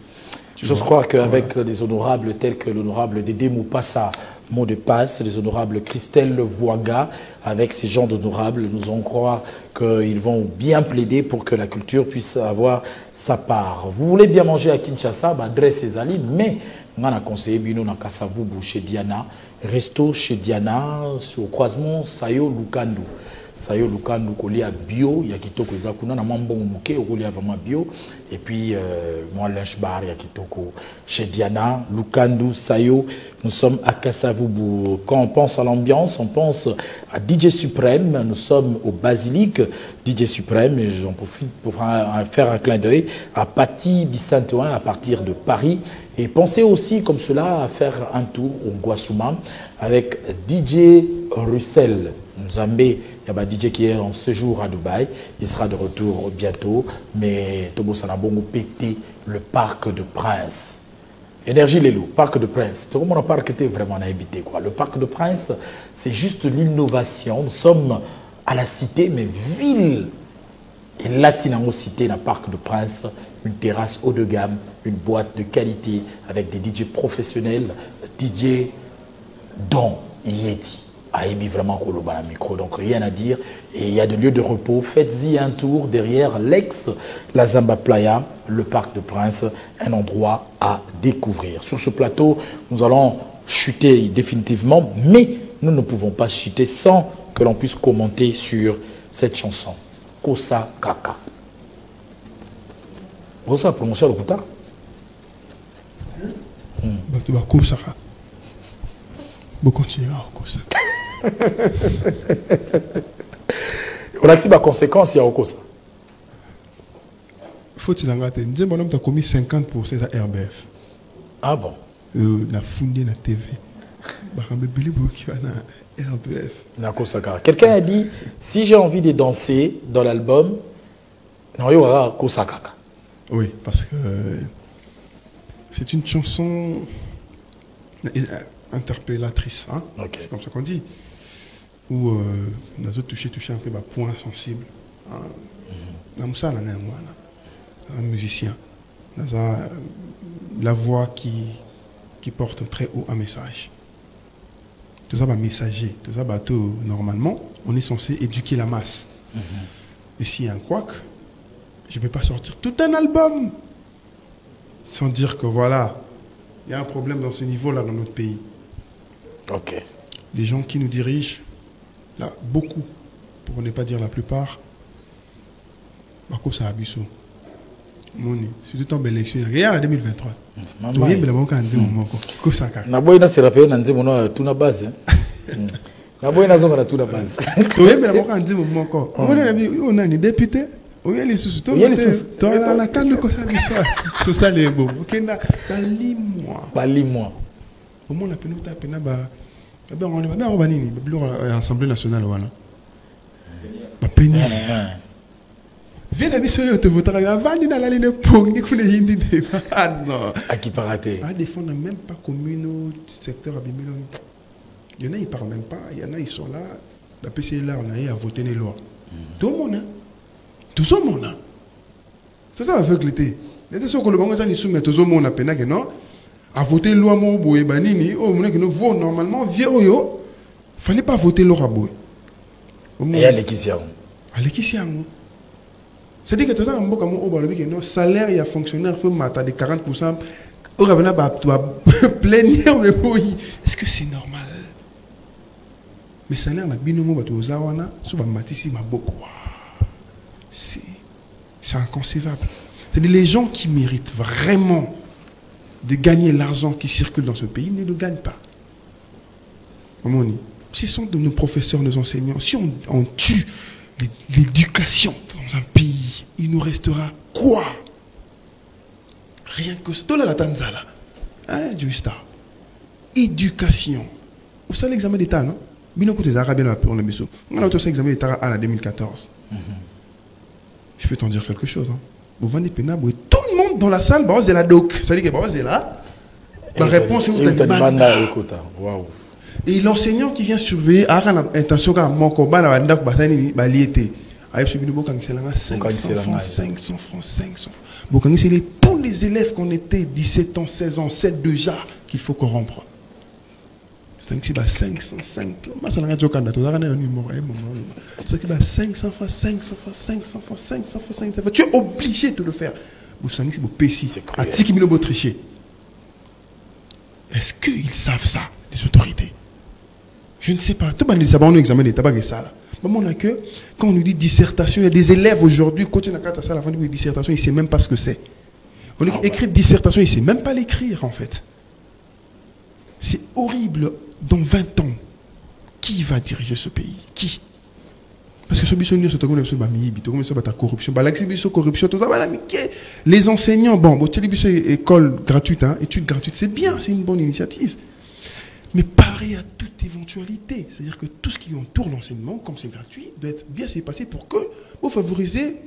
J'ose croire qu'avec des honorables tels que l'honorable Dédé Moupassa, mot de passe, les honorables Christelle Voaga, avec ces gens d'honorables, nous on croit qu'ils vont bien plaider pour que la culture puisse avoir sa part. Vous voulez bien manger à Kinshasa, bah, adresse les alliés, mais on a conseillé Bino na Kasavubu chez Diana, resto chez Diana, au croisement Sayo Lukandu. Sayo Lukandu koli à bio, il y a kitoko ezakuna na mambo muke koli vraiment bio et puis moi lunch bar il y a kitoko chez Diana, Lukandu, Sayo, nous sommes à Kasavubu. Quand on pense à l'ambiance, on pense à DJ Suprême, nous sommes au Basilique DJ Suprême et j'en profite pour faire un clin d'œil à Paty Bissantoin à partir de Paris et pensez aussi comme cela à faire un tour au Guasuma avec DJ Russell Nzambé. Il y a un DJ qui est en séjour à Dubaï. Il sera de retour bientôt. Mais Tobo Sanabongo pété le Parc de Prince. Énergie Lelo, Parc de Prince. Tout le monde a parc était vraiment habité quoi. Le Parc de Prince, c'est juste l'innovation. Nous sommes à la cité, mais ville. Et Latinamo cité, dans le Parc de Prince, une terrasse haut de gamme, une boîte de qualité avec des DJ professionnels, DJ dont Yeti. Aïbi vraiment Koloba micro, donc rien à dire. Et il y a des lieux de repos. Faites-y un tour derrière la Zamba Playa, le Parc de Prince, un endroit à découvrir. Sur ce plateau, nous allons chuter définitivement, mais nous ne pouvons pas chuter sans que l'on puisse commenter sur cette chanson. Kosa Kaka. Kosa, promotion le Kouta. Kosa Kaka. Bon, continuez à Kosa. On a dit ma conséquence, il y a Okosa. Faut-il en garder? Nous avons commis 50% à RBF. Ah bon? On a fondé la TV. RBF. Quelqu'un a dit si j'ai envie de danser dans l'album, il y aura Kosa Kaka. Oui, parce que c'est une chanson interpellatrice. Hein? Okay. C'est comme ça qu'on dit. Où on a touché un peu ma point sensible. Un musicien. La voix qui porte très haut un message. Tout ça va messager. Tout ça va tout, normalement, on est censé éduquer la masse. Et s'il y a un couac, je ne peux pas sortir tout un album sans dire que voilà, il y a un problème dans ce niveau-là dans notre pays. Ok. Les gens qui nous dirigent, là, beaucoup, pour ne pas dire la plupart, ça a abusé. C'est tout en belle élection. Regarde en 2023. Tu es bien quand on dit mon mot. Ça a. Na boy na se rappelle na nzi mono tout na base. Na boy na zonga na tout na base. Tu es bien quand on dit mon mot encore. On a un député. On a les sous. Tu as la canne de quoi ça l'histoire. C'est ça les beaux. Ok na lis-moi. Ba lis-moi. Au moins la penota pena ba. On va nini. L'Assemblée nationale voilà. Ba peni. Viens la mission te voter avant de la ligne pour que les hindi ah non à qui paraté à défendre même pas commune secteur abîmé. Il y en a ils parlent même pas, il y en a ils sont là la PC là on a eu à voter les lois tout le monde tout le monde c'est ça avec l'été les choses que le banque ça ni soumet tout le monde a peine que non à voter loi mo boye banini oh mon que nous vote normalement vieux fallait pas voter loi boye et à l'équision à l'équision C'est-à-dire que tout le temps, le salaire et fonctionnaire faut mater de 40%. Au revenant, tu vas plaigner, mais oui. Est-ce que c'est normal? Mais salaire, la binomo, c'est inconcevable. C'est-à-dire les gens qui méritent vraiment de gagner l'argent qui circule dans ce pays ne le gagnent pas. Ce sont de nos professeurs, nos enseignants. Si on tue l'éducation dans un pays, il nous restera quoi? Rien que ça. Tout là, la Tanzala. Hein, Star. Éducation. Vous savez l'examen d'État, non? Bien écoutez, les Arabiens, on a mis ça. On a aussi l'examen d'État en 2014. Je peux t'en dire quelque chose. Hein. Vous vendez pénable, tout le monde dans la salle, bah, c'est la doc. Ça dit que bah, c'est là. La réponse est où t'as et l'enseignant qui vient surveiller, a l'intention qu'à mon combat, la doc, bah, ça y est. Aïe, je suis venu quand c'est là 500 francs, 500 francs, 500 francs. Bon, c'est tous les élèves qu'on était, 17 ans, 16 ans, 7 déjà, qu'il faut corrompre. C'est 505. Moi, ça n'a rien de choquant. Tu as un numéro. C'est 500 francs, 500 francs, 500 francs, 500 francs, 500 francs. Tu es obligé de le faire. Vous savez que c'est péci. À Tiki Milo tricher. Est-ce qu'ils savent ça, les autorités? Je ne sais pas. Tout le monde a un examen d'État. On a que, quand on nous dit dissertation, il y a des élèves aujourd'hui, quand on a ça à la fin de dissertation, ils ne savent même pas ce que c'est. On a écrit dissertation, ils ne savent même pas l'écrire en fait. C'est horrible. Dans 20 ans, qui va diriger ce pays? Qui? Parce que ce bisonnier, c'est la corruption. Corruption, tout ça. Les enseignants, bon, école gratuite, hein, études gratuites, c'est bien, c'est une bonne initiative. Mais pareil à toute éventualité. C'est-à-dire que tout ce qui entoure l'enseignement, comme c'est gratuit, doit être bien s'est passé pour que vous favorisez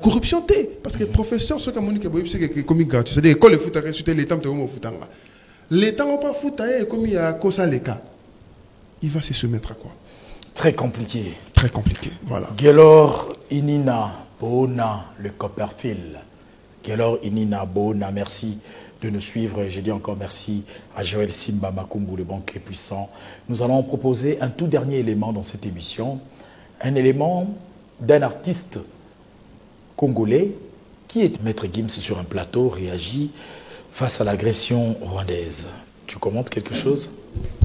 corruption. Parce que les professeurs, ceux qui ont c'est comme gratuit. C'est-à-dire l'école de foot, l'État au foot. L'État n'a pas foutu comme il y a Kosa Leka. Il va se soumettre à quoi? Très compliqué. Très compliqué, voilà. Gelor Inina Bona, le Copperfield. Gelor Inina Bona, merci de nous suivre. J'ai dit encore merci à Joël Simba Makumbu, le banquier puissant. Nous allons proposer un tout dernier élément dans cette émission. Un élément d'un artiste congolais qui est Maître Gims sur un plateau, réagit face à l'agression rwandaise. Tu commentes quelque chose?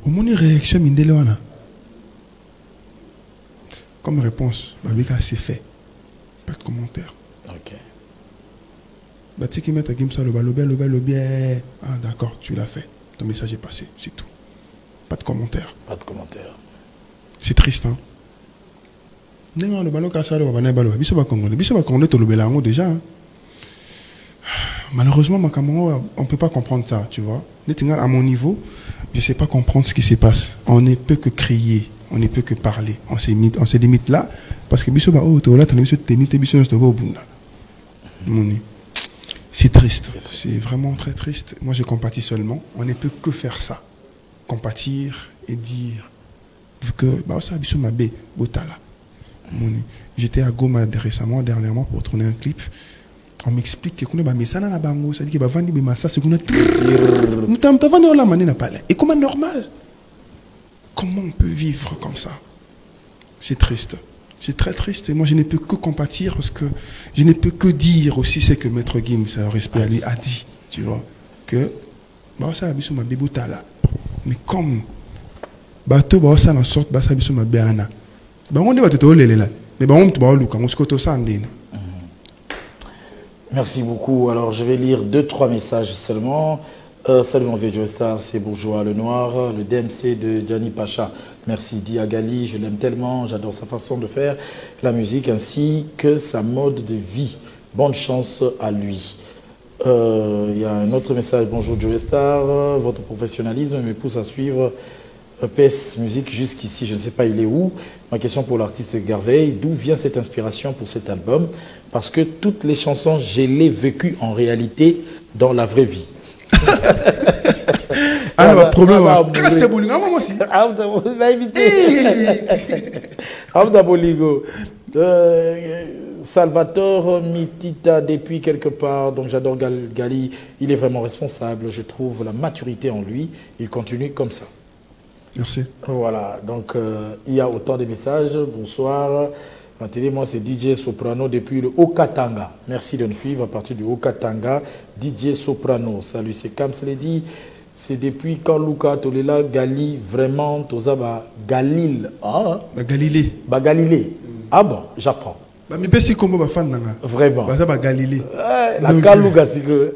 Au moins, une réaction Mindelewana. Comme réponse, Babika, c'est fait. Pas de commentaire. Ok. Bati qui met à Gimsa le balobé. Ah, d'accord, tu l'as fait. Ton message est passé, c'est tout. Pas de commentaire. Pas de commentaire. C'est triste, hein? Non, le balo cassé, le balobé. Biso va congolais. Biso va congolais, tu le bélango déjà. Hein? Malheureusement, on ne peut pas comprendre ça, tu vois. À mon niveau, je ne sais pas comprendre ce qui se passe. On ne peut que crier, on ne peut que parler. On se limite là, parce que c'est triste, c'est vraiment très triste. Moi, je compatis seulement. On ne peut que faire ça. Compatir et dire, vu que, j'étais à Goma dernièrement, pour tourner un clip. On m'explique que ça n'a pas de ça dit que et comment normal? Comment on peut vivre comme ça? C'est triste. C'est très triste. Et moi, je ne peux que compatir parce que je ne peux que dire aussi ce que Maître Gims, respect à lui, a dit. Tu vois? Que, mais comme, ça en sorte, ça ma béana. On dit, mais on merci beaucoup. Alors, je vais lire 2-3 messages seulement. Salut mon vieux Joe Star, c'est Bourgeois le Noir, le DMC de Gianni Pacha. Merci Diagali, je l'aime tellement, j'adore sa façon de faire la musique ainsi que sa mode de vie. Bonne chance à lui. Il y a un autre message. Bonjour Joe Star, votre professionnalisme me pousse à suivre PS Musique jusqu'ici. Je ne sais pas il est où. Ma question pour l'artiste Garveille, d'où vient cette inspiration pour cet album? Parce que toutes les chansons, je les vécues en réalité dans la vraie vie. Alors, problème, c'est Boligo. Moi aussi. Boligo. Salvatore Mitita depuis quelque part, donc j'adore Gali, il est vraiment responsable, je trouve la maturité en lui, il continue comme ça. Merci. Voilà, donc il y a autant de messages, bonsoir. Matéli, moi c'est DJ Soprano depuis le Haut-Katanga. Merci de nous suivre à partir du Haut-Katanga. DJ Soprano, salut, c'est comme ça l'a dit. C'est depuis quand Luca Tolela Gali vraiment Tozaba Galil. Ah, Galilée. Galilée. Ah bon, j'apprends. Mais bien si comme fan nanga. Vraiment. Ça Galilée. La Kalouga c'est que.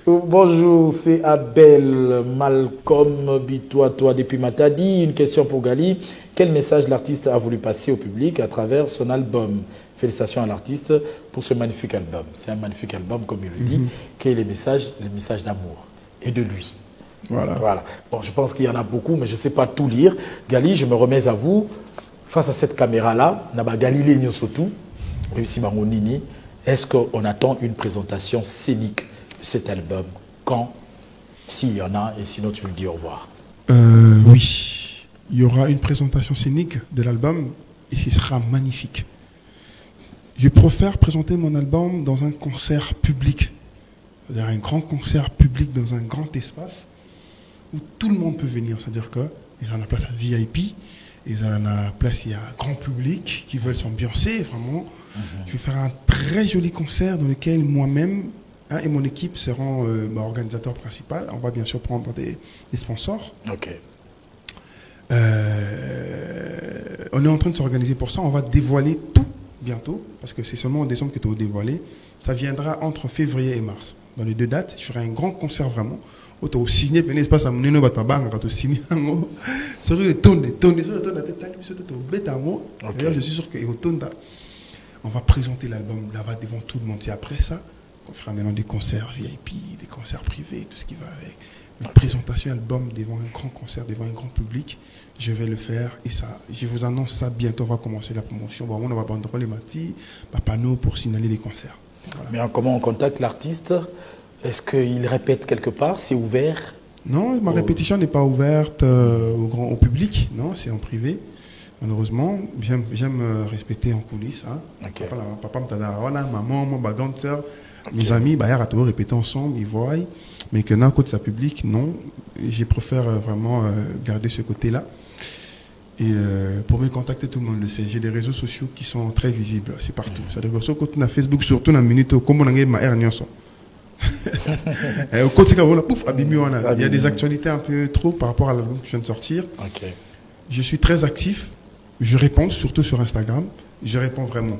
Bonjour, c'est Abel Malcolm Bitois, toi depuis Matadi. Une question pour Gali. Quel message l'artiste a voulu passer au public à travers son album? Félicitations à l'artiste pour ce magnifique album. C'est un magnifique album, comme il le dit. Quel est le message d'amour et de lui. Voilà. Bon, je pense qu'il y en a beaucoup, mais je ne sais pas tout lire. Gali, je me remets à vous. Face à cette caméra-là, Naba Galilée Nyosotou, réussi Maronini, est-ce qu'on attend une présentation scénique de cet album? Quand? S'il y en a, et sinon tu me dis au revoir. Oui, il y aura une présentation scénique de l'album et ce sera magnifique. Je préfère présenter mon album dans un concert public, c'est-à-dire un grand concert public dans un grand espace où tout le monde peut venir, c'est-à-dire qu'il y en a place à VIP, il y en a place, il y a un grand public qui veulent s'ambiancer vraiment. Je vais faire un très joli concert dans lequel moi-même et mon équipe seront organisateurs principaux. On va bien sûr prendre des sponsors. Ok. On est en train de s'organiser pour ça. On va dévoiler tout bientôt, parce que c'est seulement en décembre que tu vas dévoiler. Ça viendra entre février et mars. Dans les deux dates, je ferai un grand concert vraiment. Au ciné, puis l'espace à mon bat pas bang quand au ciné. Sur le tourne, la tête, je suis sûr qu'il tourne. On va présenter l'album là-bas devant tout le monde. Et après ça, on fera maintenant des concerts VIP, des concerts privés, tout ce qui va avec. Une présentation album devant un grand concert, devant un grand public, je vais le faire et ça, je vous annonce ça bientôt. On va commencer la promotion. Bon, on va banderoler les matis, panneaux pour signaler les concerts. Voilà. Mais comment on contacte l'artiste? Est-ce qu'il répète quelque part? C'est ouvert? Non, ma répétition n'est pas ouverte au public. Non, c'est en privé. Malheureusement, j'aime respecter en coulisses. Hein. Okay. Papa, maman, ma grande soeur, mes amis, ils ont répété ensemble, ils voient. Mais que d'un côté, ça public, non. Je préfère vraiment garder ce côté-là. Et pour me contacter, tout le monde le sait. J'ai des réseaux sociaux qui sont très visibles. C'est partout. C'est-à-dire que sur le Facebook, surtout dans la minute, comme on a ma herniose. Il y a des actualités un peu trop par rapport à l'album que je viens de sortir. Okay. Je suis très actif. Je réponds, surtout sur Instagram. Je réponds vraiment.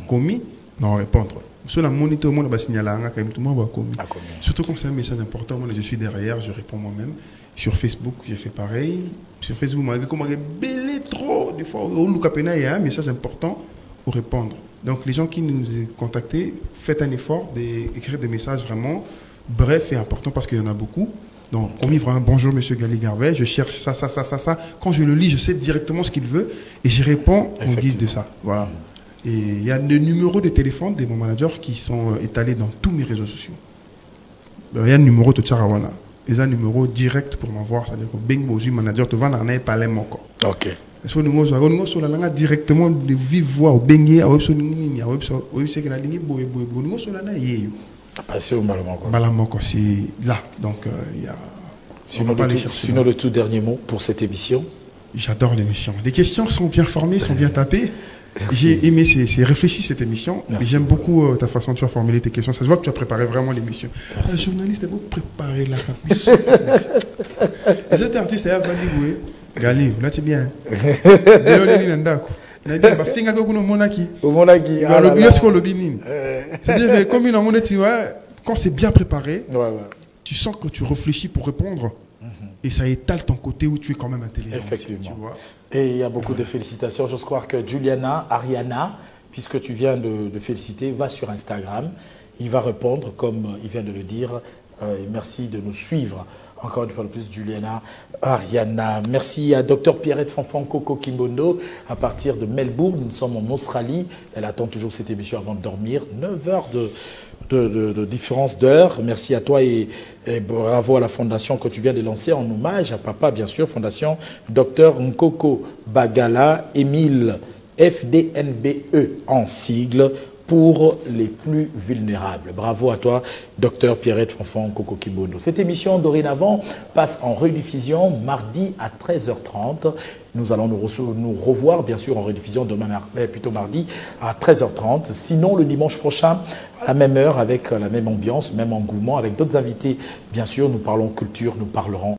Commis, non, répondre. Sur la moniteur, moi, je signale quand même tout le monde va commis. Surtout quand c'est un message important, moi, je suis derrière, je réponds moi-même. Sur Facebook, j'ai fait pareil. Sur Facebook, je belé trop. Des fois, il y a un message important pour répondre. Donc, les gens qui nous ont contactés, faites un effort d'écrire des messages vraiment brefs et importants parce qu'il y en a beaucoup. Donc, commis vraiment, bonjour monsieur Gali Garvey, je cherche ça. Quand je le lis, je sais directement ce qu'il veut et je réponds en guise de ça. Voilà. Et il y a des numéros de téléphone de mon manager qui sont étalés dans tous mes réseaux sociaux. Il y a un numéro de Tcharawana. Il y a un numéro direct pour m'avoir. C'est-à-dire que Beng Bozu, manager, tu vas en aller parler mon corps. Ok. So nous sur la langue directement de vive voix au bengue à webso nini à webso c'est que la ligne boy nous sur la na yeyo passer au Malamoko. Malamoko c'est là donc il y a sinon le tout dernier mot pour cette émission. J'adore l'émission. Les questions sont bien formées, sont bien tapées. J'ai aimé, c'est réfléchi cette émission. J'aime beaucoup ta façon de formuler tes questions. Ça se voit que tu as préparé vraiment l'émission. Un journaliste a beaucoup préparé la capuche. Les autres artistes, il y a pas dit Gali, là c'est bien. C'est-à-dire que quand c'est bien préparé, tu sens que tu réfléchis pour répondre. Et ça étale ton côté où tu es quand même intelligent. Effectivement. Aussi, tu vois. Et il y a beaucoup de félicitations. J'ose croire que Juliana, Ariana, puisque tu viens de féliciter, va sur Instagram. Il va répondre, comme il vient de le dire. Et merci de nous suivre. Encore une fois de plus, Juliana, Ariana. Merci à Dr Pierrette Fanfan Coco Kimbondo à partir de Melbourne. Nous sommes en Australie. Elle attend toujours cette émission avant de dormir. 9 heures de différence d'heure. Merci à toi et bravo à la fondation que tu viens de lancer en hommage à papa, bien sûr. Fondation Dr Nkoko Bagala Émile FDNBE en sigle pour les plus vulnérables. Bravo à toi, docteur Pierrette Fonfon Koko Kibondo. Cette émission, dorénavant, passe en rediffusion mardi à 13h30. Nous allons nous revoir, bien sûr, en rediffusion demain, plutôt mardi à 13h30. Sinon, le dimanche prochain, à la même heure, avec la même ambiance, même engouement, avec d'autres invités. Bien sûr, nous parlons culture, nous parlerons